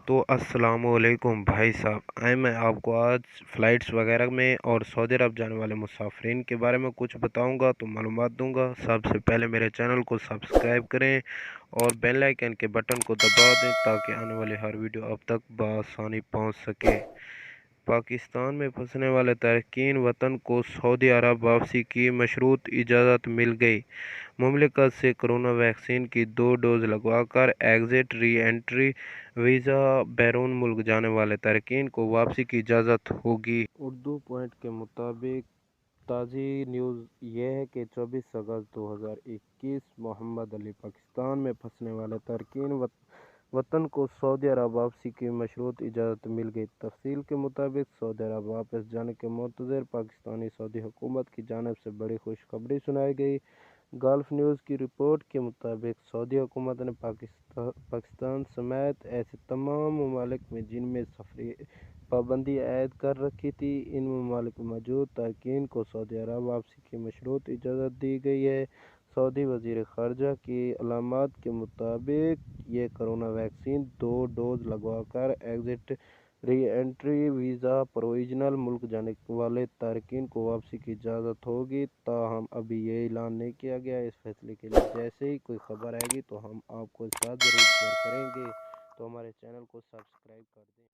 तो अस्सलामुअलैकुम भाई साहब। मैं आपको आज फ़्लाइट्स वगैरह में और सऊदी अरब जाने वाले मुसाफिरीन के बारे में कुछ बताऊंगा तो मालूमात दूंगा। सबसे पहले मेरे चैनल को सब्सक्राइब करें और बेल आइकन के बटन को दबा दें ताकि आने वाली हर वीडियो आप तक बआसानी पहुंच सके। पाकिस्तान में फंसने वाले तारकीन वतन को सऊदी अरब वापसी की मशरूत इजाज़त मिल गई। मुमलिकत से कोरोना वैक्सीन की 2 डोज लगवाकर एग्जिट री एंट्री वीज़ा बैरून मुल्क जाने वाले तारकीन को वापसी की इजाज़त होगी। उर्दू पॉइंट के मुताबिक ताज़ी न्यूज़ ये है कि 24 अगस्त 2021 मोहम्मद अली पाकिस्तान में फंसने वाले तारकीन वतन को सऊदी अरब वापसी की मशरूत इजाज़त मिल गई। तफसील के मुताबिक सऊदी अरब वापस जाने के मुंतज़िर पाकिस्तानी सऊदी हुकूमत की जानिब से बड़ी खुशखबरी सुनाई गई। गल्फ न्यूज़ की रिपोर्ट के मुताबिक सऊदी हुकूमत ने पाकिस्तान समेत ऐसे तमाम ममालिक में जिनमें सफरी पाबंदी आयद कर रखी थी, इन ममालिक में मौजूद तारकीन को सऊदी अरब वापसी की मशरूत इजाज़त दी गई है। सऊदी वज़ीर ख़ारजा की अलामात के मुताबिक ये कोरोना वैक्सीन 2 डोज लगवाकर exit re entry visa provisional मुल्क जाने वाले तारकीन को वापसी की इजाज़त होगी। ताहम अभी ये ऐलान नहीं किया गया। इस फैसले के लिए जैसे ही कोई खबर आएगी तो हम आपको साथ ज़रूर शेयर करेंगे। तो हमारे चैनल को सब्सक्राइब कर दें।